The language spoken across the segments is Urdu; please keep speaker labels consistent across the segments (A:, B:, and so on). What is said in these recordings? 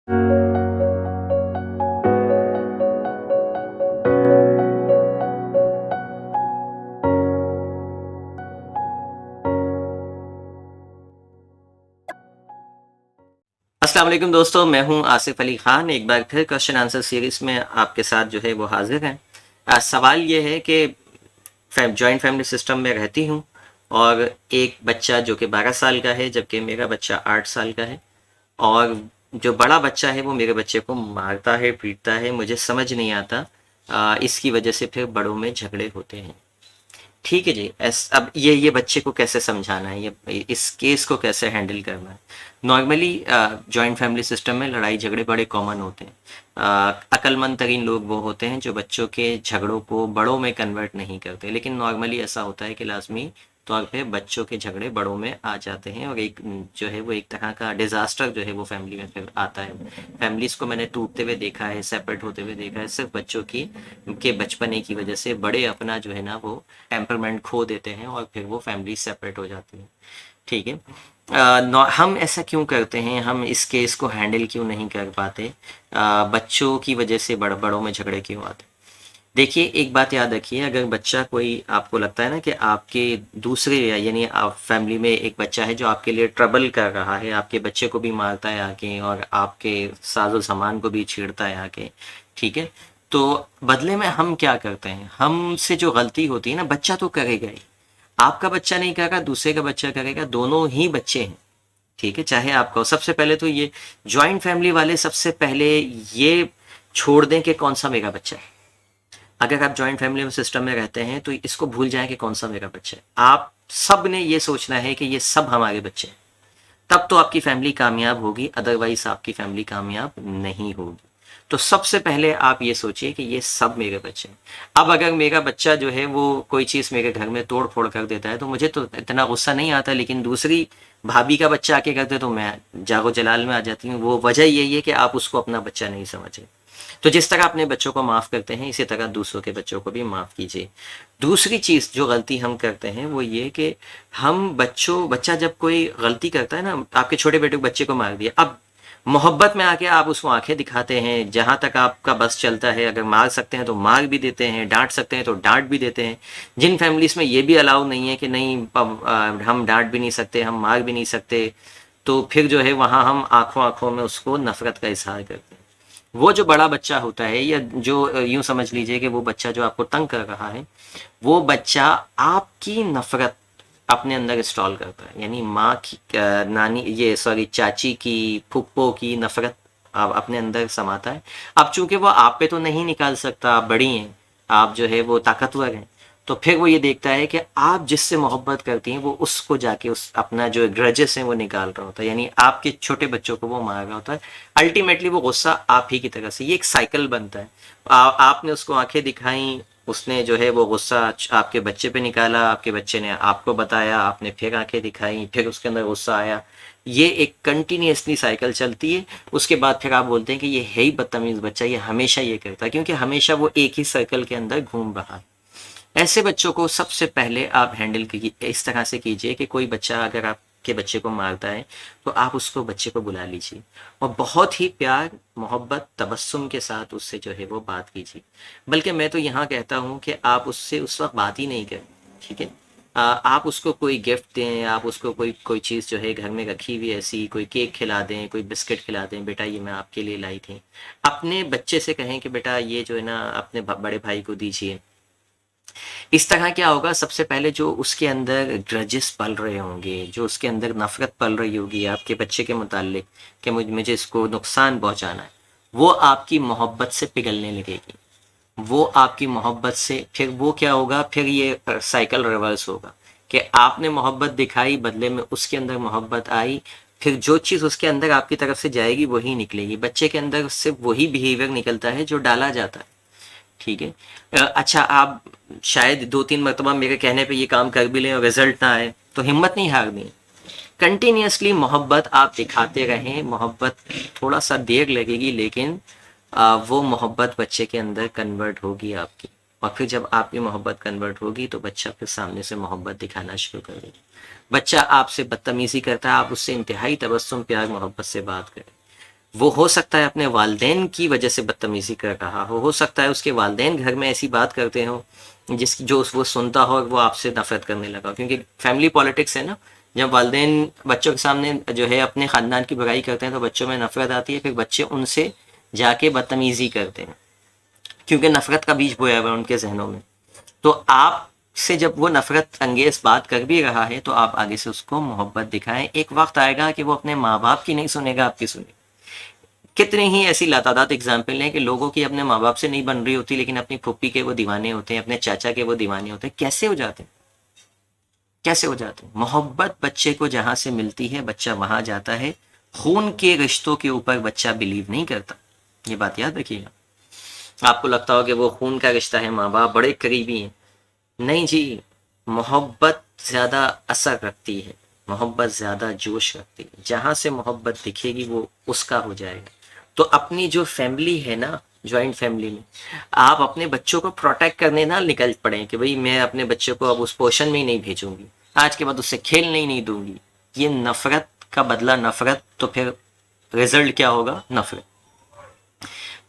A: السلام علیکم دوستو، میں ہوں آصف علی خان، ایک بار پھر کوشچن آنسر سیریز میں آپ کے ساتھ جو ہے وہ حاضر ہیں۔ سوال یہ ہے کہ جوائنٹ فیملی سسٹم میں رہتی ہوں اور ایک بچہ جو کہ 12 سال کا ہے جبکہ میرا بچہ 8 سال کا ہے، اور جو بڑا بچہ ہے وہ میرے بچے کو مارتا ہے، پیٹتا ہے، مجھے سمجھ نہیں آتا اس کی وجہ سے پھر بڑوں میں جھگڑے ہوتے ہیں۔ ٹھیک ہے جی، اب یہ بچے کو کیسے سمجھانا ہے، یہ اس کیس کو کیسے ہینڈل کرنا ہے؟ نارملی جوائنٹ فیملی سسٹم میں لڑائی جھگڑے بڑے کامن ہوتے ہیں۔ عقل مند ترین لوگ وہ ہوتے ہیں جو بچوں کے جھگڑوں کو بڑوں میں کنورٹ نہیں کرتے، لیکن نارملی ایسا ہوتا ہے کہ لازمی طور پہ بچوں کے جھگڑے بڑوں میں آ جاتے ہیں، اور ایک جو ہے وہ ایک طرح کا ڈیزاسٹر جو ہے وہ فیملی میں پھر آتا ہے۔ فیملیز کو میں نے ٹوٹتے ہوئے دیکھا ہے، سیپریٹ ہوتے ہوئے دیکھا ہے، صرف بچوں کے بچپنے کی وجہ سے بڑے اپنا جو ہے نا وہ ٹیمپرمنٹ کھو دیتے ہیں اور پھر وہ فیملی سیپریٹ ہو جاتی ہے۔ ٹھیک ہے، ہم ایسا کیوں کرتے ہیں، ہم اس کیس کو ہینڈل کیوں نہیں کر پاتے؟ بچوں کی وجہ سے بڑوں میں جھگڑے کیوں آتے؟ دیکھیے، ایک بات یاد رکھیے، اگر بچہ کوئی آپ کو لگتا ہے نا کہ آپ کے دوسرے یعنی آپ فیملی میں ایک بچہ ہے جو آپ کے لیے ٹربل کر رہا ہے، آپ کے بچے کو بھی مارتا ہے آ کے اور آپ کے ساز و سامان کو بھی چھیڑتا ہے آ کے، ٹھیک ہے، تو بدلے میں ہم کیا کرتے ہیں؟ ہم سے جو غلطی ہوتی ہے نا، بچہ تو کرے گا ہی، آپ کا بچہ نہیں کرے گا، دوسرے کا بچہ کرے گا، دونوں ہی بچے ہیں، ٹھیک ہے، چاہے آپ کو سب سے پہلے تو یہ جوائنٹ فیملی والے سب سے پہلے یہ چھوڑ دیں کہ کون سا میرا بچہ ہے۔ اگر آپ جوائنٹ فیملی سسٹم میں رہتے ہیں تو اس کو بھول جائیں کہ کون سا میرا بچہ ہے، آپ سب نے یہ سوچنا ہے کہ یہ سب ہمارے بچے ہیں، تب تو آپ کی فیملی کامیاب ہوگی، ادروائز آپ کی فیملی کامیاب نہیں ہوگی۔ تو سب سے پہلے آپ یہ سوچئے کہ یہ سب میرے بچے ہیں۔ اب اگر میرا بچہ جو ہے وہ کوئی چیز میرے گھر میں توڑ پھوڑ کر دیتا ہے تو مجھے تو اتنا غصہ نہیں آتا، لیکن دوسری بھابھی کا بچہ آ کے کرتے تو میں جاگو جلال میں آ جاتی ہوں۔ وہ وجہ یہی ہے کہ آپ اس کو اپنا بچہ نہیں سمجھے۔ تو جس طرح اپنے بچوں کو معاف کرتے ہیں، اسی طرح دوسروں کے بچوں کو بھی معاف کیجیے۔ دوسری چیز جو غلطی ہم کرتے ہیں وہ یہ کہ ہم بچہ جب کوئی غلطی کرتا ہے نا، آپ کے چھوٹے بیٹے بچے کو مار دیا، اب محبت میں آ کے آپ اس کو آنکھیں دکھاتے ہیں، جہاں تک آپ کا بس چلتا ہے، اگر مار سکتے ہیں تو مار بھی دیتے ہیں، ڈانٹ سکتے ہیں تو ڈانٹ بھی دیتے ہیں۔ جن فیملیز میں یہ بھی الاؤ نہیں ہے کہ نہیں ہم ڈانٹ بھی نہیں سکتے، ہم مار بھی نہیں سکتے، تو پھر جو ہے وہاں ہم آنکھوں میں اس کو نفرت کا اظہار کرتے ہیں۔ وہ جو بڑا بچہ ہوتا ہے، یا جو یوں سمجھ لیجئے کہ وہ بچہ جو آپ کو تنگ کر رہا ہے، وہ بچہ آپ کی نفرت اپنے اندر انسٹال کرتا ہے، یعنی ماں کی چاچی کی، پھپھو کی نفرت آپ اپنے اندر سماتا ہے۔ اب چونکہ وہ آپ پہ تو نہیں نکال سکتا، آپ بڑی ہیں، آپ جو ہے وہ طاقتور ہیں، تو پھر وہ یہ دیکھتا ہے کہ آپ جس سے محبت کرتی ہیں وہ اس کو جا کے اپنا جو گرجس ہیں وہ نکال رہا ہوتا ہے، یعنی آپ کے چھوٹے بچوں کو وہ مار رہا ہوتا ہے۔ الٹیمیٹلی وہ غصہ آپ ہی کی طرف سے، یہ ایک سائیکل بنتا ہے۔ آپ نے اس کو آنکھیں دکھائیں، اس نے جو ہے وہ غصہ آپ کے بچے پہ نکالا، آپ کے بچے نے آپ کو بتایا، آپ نے پھر آنکھیں دکھائیں، پھر اس کے اندر غصہ آیا، یہ ایک کنٹینیوسلی سائیکل چلتی ہے۔ اس کے بعد پھر آپ بولتے ہیں کہ یہ ہے ہی بدتمیز بچہ، یہ ہمیشہ یہ کرتا ہے، کیونکہ ہمیشہ وہ ایک ہی سرکل کے اندر گھوم رہا ہے۔ ایسے بچوں کو سب سے پہلے آپ ہینڈل اس طرح سے کیجئے کہ کوئی بچہ اگر آپ کے بچے کو مارتا ہے تو آپ اس کو بچے کو بلا لیجیے اور بہت ہی پیار، محبت، تبسم کے ساتھ اس سے جو ہے وہ بات کیجیے۔ بلکہ میں تو یہاں کہتا ہوں کہ آپ اس سے اس وقت بات ہی نہیں کریں، ٹھیک ہے، آپ اس کو کوئی گفٹ دیں، آپ اس کو کوئی چیز جو ہے گھر میں رکھی ہوئی ایسی کوئی کیک کھلا دیں، کوئی بسکٹ کھلا دیں، بیٹا یہ میں آپ کے لیے لائی تھی۔ اپنے بچے سے کہیں کہ بیٹا یہ جو ہے نا اپنے بڑے بھائی کو دیجیے۔ اس طرح کیا ہوگا، سب سے پہلے جو اس کے اندر گرجز پل رہے ہوں گے، جو اس کے اندر نفرت پل رہی ہوگی آپ کے بچے کے متعلق کہ مجھے اس کو نقصان پہنچانا ہے، وہ آپ کی محبت سے پگھلنے لگے گی۔ وہ آپ کی محبت سے پھر وہ کیا ہوگا، پھر یہ سائیکل ریورس ہوگا کہ آپ نے محبت دکھائی، بدلے میں اس کے اندر محبت آئی، پھر جو چیز اس کے اندر آپ کی طرف سے جائے گی وہی نکلے گی۔ بچے کے اندر صرف وہی بیہیویئر نکلتا ہے جو ڈالا جاتا ہے، ٹھیک ہے۔ اچھا، آپ شاید 2-3 مرتبہ میرے کہنے پہ یہ کام کر بھی لیں اور رزلٹ نہ آئے تو ہمت نہیں ہارنی، کنٹینیوسلی محبت آپ دکھاتے رہیں۔ محبت تھوڑا سا دیر لگے گی، لیکن وہ محبت بچے کے اندر کنورٹ ہوگی آپ کی، اور پھر جب آپ کی محبت کنورٹ ہوگی تو بچہ پھر سامنے سے محبت دکھانا شروع کر دے گا۔ بچہ آپ سے بدتمیزی کرتا ہے، آپ اس سے انتہائی تبسم، پیار، محبت سے بات کریں، وہ ہو سکتا ہے اپنے والدین کی وجہ سے بدتمیزی کر رہا ہو سکتا ہے اس کے والدین گھر میں ایسی بات کرتے ہوں جو وہ سنتا ہو اور وہ آپ سے نفرت کرنے لگا، کیونکہ فیملی پالیٹکس ہے نا، جب والدین بچوں کے سامنے جو ہے اپنے خاندان کی برائی کرتے ہیں تو بچوں میں نفرت آتی ہے، پھر بچے ان سے جا کے بدتمیزی کرتے ہیں کیونکہ نفرت کا بیج بویا ہوا ہے ان کے ذہنوں میں۔ تو آپ سے جب وہ نفرت انگیز بات کر بھی رہا ہے تو آپ آگے سے اس کو محبت دکھائیں، ایک وقت آئے گا کہ وہ اپنے ماں باپ کی نہیں سنے گا، آپ کی سنے۔ کتنے ہی ایسی لاتعداد اگزامپل ہیں کہ لوگوں کی اپنے ماں باپ سے نہیں بن رہی ہوتی لیکن اپنی پھپھی کے وہ دیوانے ہوتے ہیں، اپنے چاچا کے وہ دیوانے ہوتے ہیں۔ کیسے ہو جاتے ہیں؟ کیسے ہو جاتے ہیں؟ محبت بچے کو جہاں سے ملتی ہے بچہ وہاں جاتا ہے، خون کے رشتوں کے اوپر بچہ بلیو نہیں کرتا، یہ بات یاد رکھیے گا۔ آپ کو لگتا ہو کہ وہ خون کا رشتہ ہے، ماں باپ بڑے قریبی ہیں، نہیں جی، محبت زیادہ اثر رکھتی ہے، محبت زیادہ جوش رکھتی ہے، جہاں سے محبت دکھے گی وہ اس کا ہو جائے گا۔ تو اپنی جو فیملی ہے نا، جوائنٹ فیملی میں آپ اپنے بچوں کو پروٹیکٹ کرنے نہ نکل پڑیں کہ بھئی میں اپنے بچوں کو اب اس پورشن میں ہی نہیں بھیجوں گی، آج کے بعد اس سے کھیلنے ہی نہیں دوں گی۔ یہ نفرت کا بدلہ نفرت، تو پھر رزلٹ کیا ہوگا؟ نفرت۔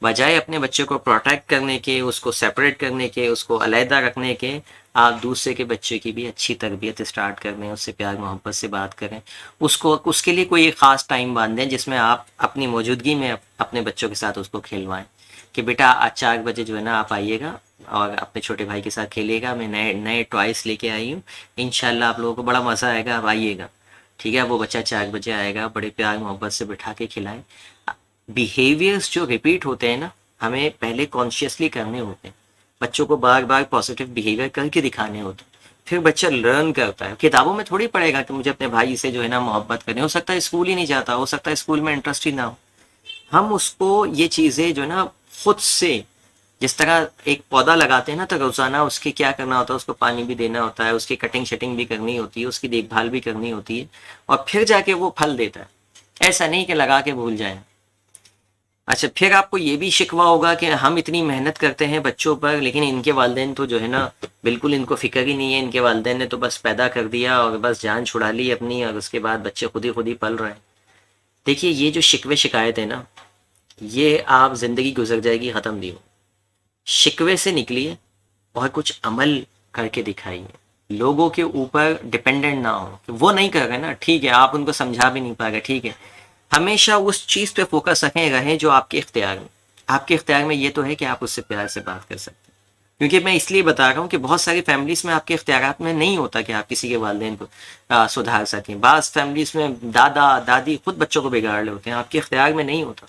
A: بجائے اپنے بچے کو پروٹیکٹ کرنے کے، اس کو سیپریٹ کرنے کے، اس کو علیحدہ رکھنے کے، آپ دوسرے کے بچے کی بھی اچھی تربیت اسٹارٹ کر دیں، اس سے پیار محبت سے بات کریں، اس کے لیے کوئی ایک خاص ٹائم باندھیں جس میں آپ اپنی موجودگی میں اپنے بچوں کے ساتھ اس کو کھلوائیں کہ بیٹا آج 4 بجے جو ہے نا آپ آئیے گا اور اپنے چھوٹے بھائی کے ساتھ کھیلیے گا، میں نئے نئے ٹوائس لے کے آئی ہوں، انشاءاللہ آپ لوگوں کو بڑا مزہ آئے گا، آپ آئیے گا، ٹھیک ہے۔ وہ بچہ 4 بجے آئے گا، بڑے پیار محبت سے بٹھا کے کھلائیں۔ بیہیویئرس جو ریپیٹ ہوتے ہیں نا، ہمیں پہلے کانشیسلی کرنے ہوتے ہیں، بچوں کو بار بار پازیٹیو بیہیویئر کر کے دکھانے ہوتے ہیں، پھر بچہ لرن کرتا ہے۔ کتابوں میں تھوڑی پڑھے گا کہ مجھے اپنے بھائی سے جو ہے نا محبت کرنی، ہو سکتا ہے اسکول ہی نہیں جاتا، ہو سکتا ہے اسکول میں انٹرسٹ ہی نہ ہو۔ ہم اس کو یہ چیزیں جو ہے نا خود سے، جس طرح ایک پودا لگاتے ہیں نا تو روزانہ اس کے کیا کرنا ہوتا ہے، اس کو پانی بھی دینا ہوتا ہے، اس کی کٹنگ شٹنگ بھی کرنی ہوتی ہے، اس کی دیکھ بھال بھی کرنی ہوتی ہے، اور پھر جا کے وہ پھل دیتا ہے، ایسا نہیں کہ لگا کے بھول جائیں۔ اچھا، پھر آپ کو یہ بھی شکوہ ہوگا کہ ہم اتنی محنت کرتے ہیں بچوں پر لیکن ان کے والدین تو جو ہے نا بالکل ان کو فکر ہی نہیں ہے، ان کے والدین نے تو بس پیدا کر دیا اور بس جان چھڑا لی اپنی، اور اس کے بعد بچے خود ہی پل رہے ہیں۔ دیکھیے یہ جو شکوے شکایت ہے نا، یہ آپ زندگی گزر جائے گی ختم نہیں ہو۔ شکوے سے نکلیے اور کچھ عمل کر کے دکھائیے، لوگوں کے اوپر ڈپینڈنٹ نہ ہو کہ وہ نہیں کر رہے نا، ٹھیک ہے آپ ان کو سمجھا بھی نہیں پا رہے، ٹھیک ہے، ہمیشہ اس چیز پہ فوکس رہیں جو آپ کے اختیار میں۔ آپ کے اختیار میں یہ تو ہے کہ آپ اس سے پیار سے بات کر سکتے ہیں، کیونکہ میں اس لیے بتا رہا ہوں کہ بہت ساری فیملیز میں آپ کے اختیارات میں نہیں ہوتا کہ آپ کسی کے والدین کو سدھار سکیں۔ بعض فیملیز میں دادا دادی خود بچوں کو بگاڑ رہے ہوتے ہیں، آپ کے اختیار میں نہیں ہوتا،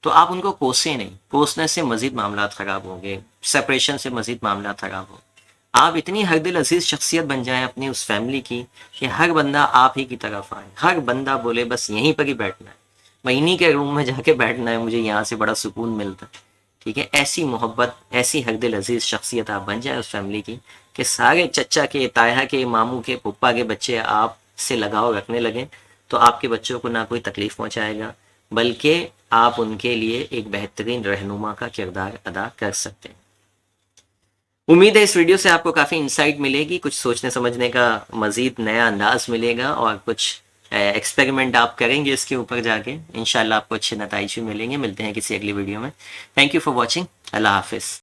A: تو آپ ان کو کوسیں نہیں، کوسنے سے مزید معاملات خراب ہوں گے، سپریشن سے مزید معاملات خراب ہوں۔ آپ اتنی حق دل عزیز شخصیت بن جائیں اپنی اس فیملی کی کہ ہر بندہ آپ ہی کی طرف آئے، ہر بندہ بولے بس یہیں پر ہی بیٹھنا ہے، میں انہی کے روم میں جا کے بیٹھنا ہے، مجھے یہاں سے بڑا سکون ملتا ہے، ٹھیک ہے۔ ایسی محبت، ایسی حق دل عزیز شخصیت آپ بن جائیں اس فیملی کی کہ سارے چچا کے، تایا کے، ماموں کے، پھپھا کے بچے آپ سے لگاؤ رکھنے لگیں، تو آپ کے بچوں کو نہ کوئی تکلیف پہنچائے گا بلکہ آپ ان کے لیے ایک بہترین رہنما کا کردار ادا کر سکتے ہیں۔ امید ہے اس ویڈیو سے آپ کو کافی انسائٹ ملے گی، کچھ سوچنے سمجھنے کا مزید نیا انداز ملے گا، اور کچھ ایکسپیریمنٹ آپ کریں گے اس کے اوپر جا کے، انشاءاللہ آپ کو اچھے نتائج بھی ملیں گے۔ ملتے ہیں کسی اگلی ویڈیو میں۔ تھینک یو فار واچنگ، اللہ حافظ۔